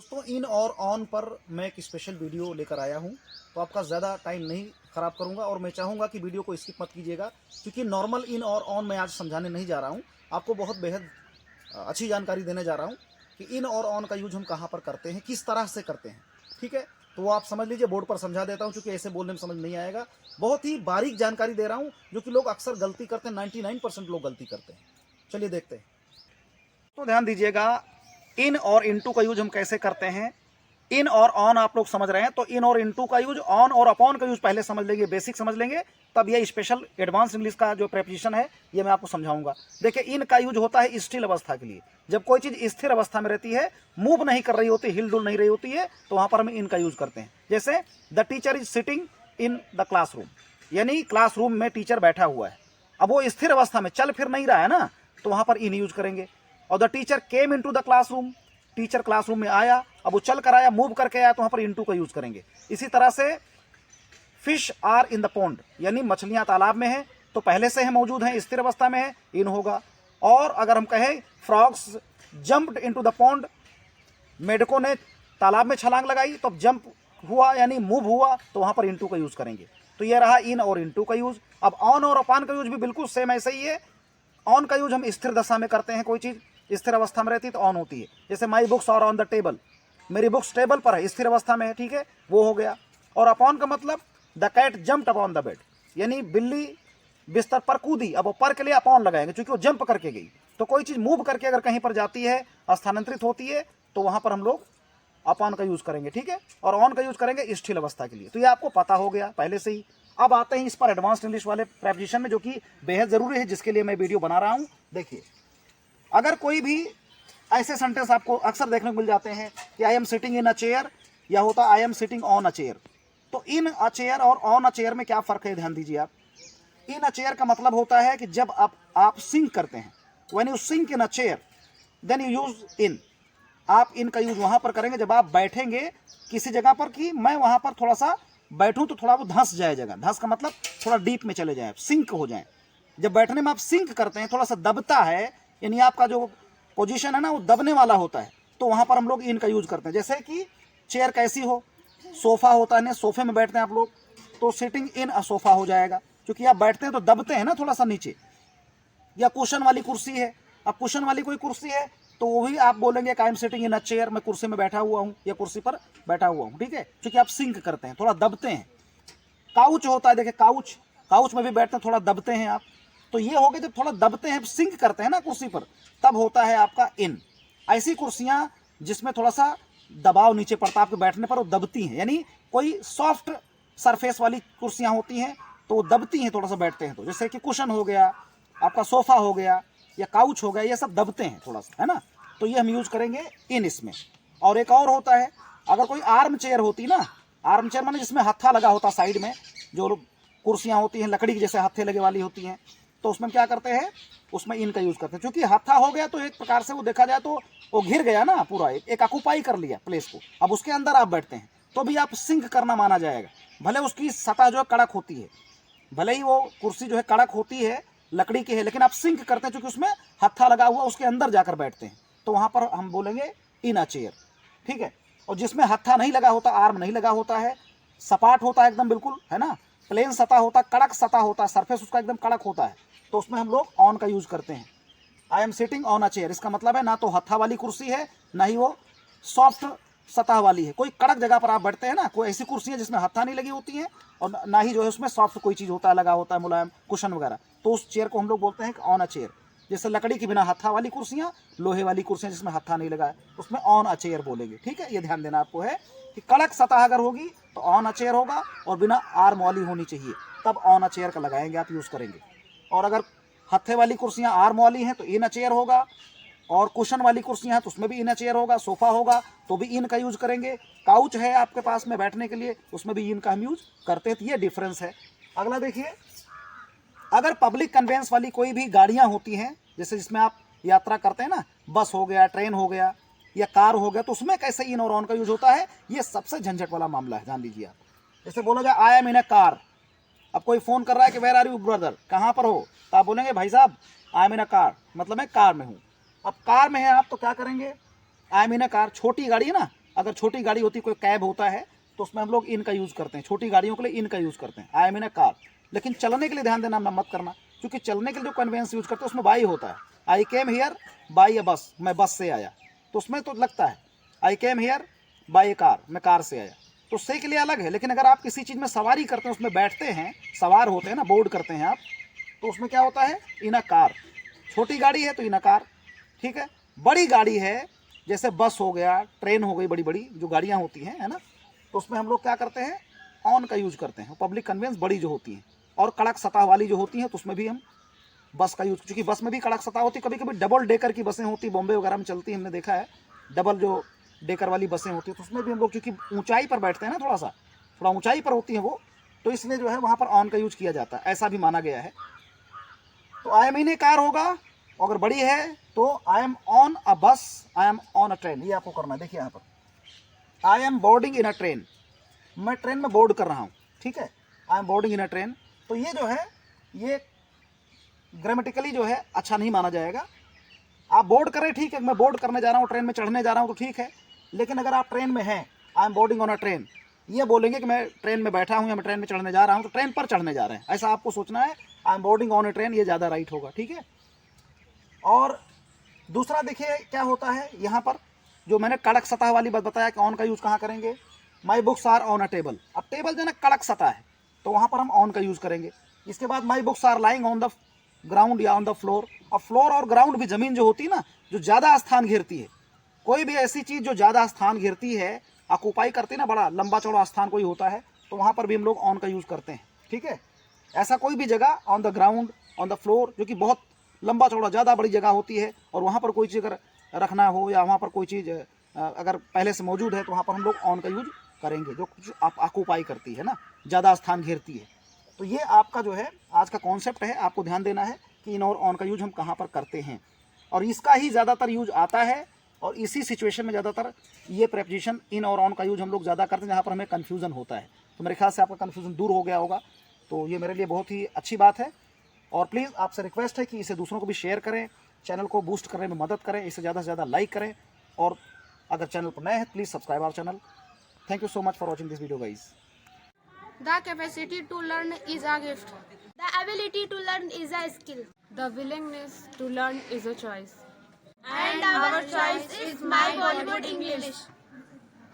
दोस्तों इन और ऑन पर मैं एक स्पेशल वीडियो लेकर आया हूं, तो आपका ज़्यादा टाइम नहीं ख़राब करूंगा और मैं चाहूंगा कि वीडियो को स्किप मत कीजिएगा, क्योंकि नॉर्मल इन और ऑन मैं आज समझाने नहीं जा रहा हूं। आपको बहुत बेहद अच्छी जानकारी देने जा रहा हूं कि इन और ऑन का यूज हम कहां पर करते हैं, किस तरह से करते हैं। ठीक है, तो वो आप समझ लीजिए, बोर्ड पर समझा देता हूँ, क्योंकि ऐसे बोलने में समझ नहीं आएगा। बहुत ही बारीक जानकारी दे रहा हूँ, जो कि लोग अक्सर गलती करते हैं, 99% लोग गलती करते हैं। चलिए देखते हैं। तो ध्यान दीजिएगा, इन और इनटू का यूज हम कैसे करते हैं। इन और ऑन आप लोग समझ रहे हैं, तो इन और इनटू का यूज, ऑन और अपॉन का यूज पहले समझ लेंगे, बेसिक समझ लेंगे, तब ये स्पेशल एडवांस इंग्लिश का जो प्रेपोजिशन है ये मैं आपको समझाऊंगा। देखिए, इन का यूज होता है स्थिर अवस्था के लिए। जब कोई चीज स्थिर अवस्था में रहती है, मूव नहीं कर रही होती, हिल डुल नहीं रही होती है, तो वहां पर हम इन का यूज करते हैं। जैसे the teacher is sitting in the classroom, यानी क्लासरूम में टीचर बैठा हुआ है। अब वो स्थिर अवस्था में चल फिर नहीं रहा है ना, तो वहां पर इन यूज करेंगे। और the teacher came into the classroom, teacher classroom में आया, अब वो चल कर आया, मूव करके आया, तो वहां पर इनटू का यूज करेंगे। इसी तरह से fish are in the pond, यानी मछलियां तालाब में है, तो पहले से है मौजूद है, स्थिर अवस्था में है, इन होगा। और अगर हम कहें frogs jumped into the pond, मेढकों ने तालाब में छलांग लगाई, तो जंप हुआ यानी मूव हुआ, तो वहां पर इनटू का यूज करेंगे। तो यह रहा इन और इनटू का यूज। अब ऑन और अपॉन का यूज भी बिल्कुल सेम ऐसे ही है। ऑन का यूज हम स्थिर दशा में करते हैं, कोई चीज स्थिर अवस्था में रहती है तो ऑन होती है। जैसे my books are on the table, मेरी बुक्स टेबल पर है, स्थिर अवस्था में है, ठीक है, वो हो गया। और अपॉन का मतलब the cat jumped upon the bed, यानी बिल्ली बिस्तर पर कूदी। अब वो पर के लिए अपॉन लगाएंगे, क्योंकि वो जंप करके गई। तो कोई चीज मूव करके अगर कहीं पर जाती है, स्थानांतरित होती है, तो वहां पर हम लोग अपॉन का यूज करेंगे, ठीक है। और ऑन का यूज करेंगे स्थिर अवस्था के लिए। तो ये आपको पता हो गया पहले से ही। अब आते हैं इस पर एडवांस्ड इंग्लिश वाले प्रेपोजिशन में, जो कि बेहद जरूरी है, जिसके लिए मैं वीडियो बना रहा हूं। देखिए, अगर कोई भी ऐसे सेंटेंस आपको अक्सर देखने को मिल जाते हैं कि I am sitting in a chair, या होता I am sitting on a chair. तो इन अ चेयर और ऑन अ चेयर में क्या फर्क है, ध्यान दीजिए आप। इन अ चेयर का मतलब होता है कि जब आप सिंक करते हैं, when you sink in a chair then you use in. आप इन का यूज वहां पर करेंगे जब आप बैठेंगे किसी जगह पर, कि मैं वहां पर थोड़ा सा बैठूं तो थोड़ा वो धंस जाए जगह। धंस का मतलब थोड़ा डीप में चले जाए, सिंक हो जाए। जब बैठने में आप सिंक करते हैं, थोड़ा सा दबता है, यानी आपका जो पोजीशन है ना वो दबने वाला होता है, तो वहां पर हम लोग इन का यूज करते हैं। जैसे कि चेयर कैसी हो, सोफा होता है ना, सोफे में बैठते हैं आप लोग, तो सिटिंग इन अ सोफा हो जाएगा, क्योंकि आप बैठते हैं तो दबते हैं ना थोड़ा सा नीचे। या कुशन वाली कुर्सी है, अब कुशन वाली कोई कुर्सी है, तो वो भी आप बोलेंगे I am sitting in a chair, मैं कुर्सी में बैठा हुआ हूँ या कुर्सी पर बैठा हुआ हूँ, ठीक है, क्योंकि आप सिंक करते हैं, थोड़ा दबते हैं। काउच होता है, देखिए काउच, काउच में भी बैठते हैं, थोड़ा दबते हैं आप। तो ये हो गए जब थोड़ा दबते हैं, सिंक करते हैं ना कुर्सी पर, तब होता है आपका इन। ऐसी कुर्सियां जिसमें थोड़ा सा दबाव नीचे पड़ता है आपके बैठने पर, वो दबती हैं, यानी कोई सॉफ्ट सरफेस वाली कुर्सियां होती हैं तो वो दबती हैं थोड़ा सा बैठते हैं तो। जैसे कि कुशन हो गया, आपका सोफा हो गया, या काउच हो गया, ये सब दबते हैं थोड़ा सा, है ना। तो ये हम यूज करेंगे इन इसमें। और एक और होता है, अगर कोई आर्म चेयर होती ना, आर्म चेयर माने जिसमें हत्था लगा होता साइड में, जो कुर्सियां होती हैं लकड़ी की जैसे हत्थे लगे वाली होती हैं, तो उसमें क्या करते हैं, उसमें इन का यूज करते हैं। क्योंकि हत्था हो गया तो एक प्रकार से वो देखा जाए तो वो घिर गया ना पूरा, एक ऑक्यूपाई कर लिया प्लेस को। अब उसके अंदर आप बैठते हैं तो भी आप सिंक करना माना जाएगा, भले उसकी सतह जो है कड़क होती है, भले ही वो कुर्सी जो है कड़क होती है, लकड़ी की है, लेकिन आप सिंक करते हैं क्योंकि उसमें हत्था लगा हुआ, उसके अंदर जाकर बैठते हैं, तो वहां पर हम बोलेंगे इन अ चेयर, ठीक है। और जिसमें हत्था नहीं लगा होता, आर्म नहीं लगा होता है, सपाट होता है एकदम बिल्कुल, है ना, प्लेन सतह होता, कड़क सतह होता है, सरफेस उसका एकदम कड़क होता है, तो उसमें हम लोग ऑन का यूज करते हैं। I am sitting on a chair, इसका मतलब है ना तो हत्था वाली कुर्सी है, ना ही वो सॉफ्ट सतह वाली है। कोई कड़क जगह पर आप बैठते हैं ना, कोई ऐसी कुर्सी है जिसमें हत्था नहीं लगी होती है, और ना ही जो है उसमें सॉफ्ट कोई चीज होता है, लगा होता है मुलायम कुशन वगैरह, तो उस चेयर को हम लोग बोलते हैं ऑन अ चेयर। जैसे लकड़ी की बिना हत्था वाली कुर्सियां, लोहे वाली कुर्सियां जिसमें हत्था नहीं लगा है, उसमें ऑन अ चेयर बोलेंगे, ठीक है। ये ध्यान देना आपको है कि कड़क सतह अगर होगी तो ऑन अ चेयर होगा, और बिना आर्म वाली होनी चाहिए, तब ऑन अ चेयर का लगाएंगे, आप यूज करेंगे। और अगर हत्थे वाली कुर्सियां आर्म वाली हैं तो इन अ चेयर होगा, और कुशन वाली कुर्सियां हैं तो उसमें भी इन अ चेयर होगा, सोफा होगा तो भी इन का यूज करेंगे, काउच है आपके पास में बैठने के लिए, उसमें भी इन का हम यूज करते हैं। तो ये डिफरेंस है। अगला देखिए, अगर पब्लिक कन्वेंस वाली कोई भी गाड़ियां होती हैं, जैसे जिसमें आप यात्रा करते हैं ना, बस हो गया, ट्रेन हो गया, या कार हो गया, तो उसमें कैसे इन और ऑन का यूज होता है, ये सबसे झंझट वाला मामला है, ध्यान दीजिए आप। जैसे बोला जाए I am in a car, अब कोई फोन कर रहा है कि वेयर आर यू ब्रदर, कहाँ पर हो, तो आप बोलेंगे भाई साहब I am in a car, मतलब मैं कार में हूँ। अब कार में है आप तो क्या करेंगे, I am in a car, छोटी गाड़ी है ना, अगर छोटी गाड़ी होती, कोई कैब होता है, तो उसमें हम लोग इन का यूज़ करते हैं, छोटी गाड़ियों के लिए इन का यूज़ करते हैं, I am in a car. लेकिन चलने के लिए ध्यान देना मत करना, क्योंकि चलने के लिए जो कन्वेंस यूज़ करते हैं उसमें बाई होता है। आई केम हियर बाई अ बस, मैं बस से आया, तो उसमें तो लगता है I came here by a car, मैं कार से आया, तो उससे के लिए अलग है। लेकिन अगर आप किसी चीज़ में सवारी करते हैं, उसमें बैठते हैं, सवार होते हैं ना, बोर्ड करते हैं आप, तो उसमें क्या होता है, इन अ कार। छोटी गाड़ी है तो इन अ कार, ठीक है। बड़ी गाड़ी है जैसे बस हो गया, ट्रेन हो गई, बड़ी बड़ी जो गाड़ियाँ होती हैं, है ना, तो उसमें हम लोग क्या करते हैं, ऑन का यूज़ करते हैं। पब्लिक कन्वेंस बड़ी जो होती हैं और कड़क सतह वाली जो होती हैं, तो उसमें भी हम बस का यूज़, क्योंकि बस में भी कड़क सतह होती है, कभी कभी डबल डेकर की बसें होती, बॉम्बे वगैरह में चलती, हमने देखा है डबल जो डेकर वाली बसें होती है, तो उसमें भी हम लोग क्योंकि ऊंचाई पर बैठते हैं ना, थोड़ा ऊंचाई पर होती है वो, तो इसलिए जो है वहाँ पर ऑन का यूज़ किया जाता है, ऐसा भी माना गया है। तो I am in A car होगा, अगर बड़ी है तो आई एम ऑन अ बस, I am on a train, ये आपको करना है। देखिए यहाँ पर I am boarding in a train, मैं ट्रेन में बोर्ड कर रहा हूँ, ठीक है, I am boarding in a train. तो ये जो है, ये ग्रामेटिकली जो है अच्छा नहीं माना जाएगा। आप बोर्ड करें, ठीक है, मैं बोर्ड करने जा रहा हूँ, ट्रेन में चढ़ने जा रहा हूँ, तो ठीक है। लेकिन अगर आप ट्रेन में हैं, I am boarding on a train, ये बोलेंगे कि मैं ट्रेन में बैठा हूँ या मैं ट्रेन में चढ़ने जा रहा हूँ, तो ट्रेन पर चढ़ने जा रहे हैं, ऐसा आपको सोचना है। I am boarding on a train, ये ज़्यादा राइट होगा, ठीक है। और दूसरा देखिए क्या होता है यहाँ पर, जो मैंने कड़क सतह वाली बात बताया कि ऑन का यूज़ कहाँ करेंगे, my books are on a table. अब टेबल जो है ना कड़क सतह है, तो वहाँ पर हम ऑन का यूज़ करेंगे। इसके बाद my books are lying on the ground या ऑन द फ्लोर। अब फ्लोर और ग्राउंड भी ज़मीन जो होती है ना, जो ज़्यादा स्थान घेरती है, कोई भी ऐसी चीज़ जो ज़्यादा स्थान घेरती है, ऑक्यूपाई करती है ना, बड़ा लंबा चौड़ा स्थान कोई होता है, तो वहाँ पर भी हम लोग ऑन का यूज़ करते हैं, ठीक है। ऐसा कोई भी जगह on the ground, on the floor, जो कि बहुत लंबा चौड़ा ज़्यादा बड़ी जगह होती है, और वहाँ पर कोई चीज़ अगर रखना हो या वहाँ पर कोई चीज़ अगर पहले से मौजूद है, तो वहाँ पर हम लोग ऑन का यूज करेंगे, जो कुछ आप ऑक्यूपाई करती है ना, ज़्यादा स्थान घेरती है। तो ये आपका जो है आज का कॉन्सेप्ट है, आपको ध्यान देना है कि इन और ऑन का यूज हम कहाँ पर करते हैं, और इसका ही ज़्यादातर यूज आता है, और इसी सिचुएशन में ज़्यादातर ये प्रेपोजिशन इन और ऑन का यूज हम लोग ज़्यादा करते हैं, जहाँ पर हमें कन्फ्यूज़न होता है। तो मेरे ख्याल से आपका कन्फ्यूज़न दूर हो गया होगा, तो ये मेरे लिए बहुत ही अच्छी बात है। और प्लीज़ आपसे रिक्वेस्ट है कि इसे दूसरों को भी शेयर करें, चैनल को बूस्ट करने में मदद करें, इसे ज़्यादा से ज़्यादा लाइक करें, और अगर चैनल पर नए हैं please subscribe our channel. Thank you so much for watching this video guys. The capacity to learn is a gift. The ability to learn is a skill. The willingness to learn is a choice. And our choice is My Bollywood English.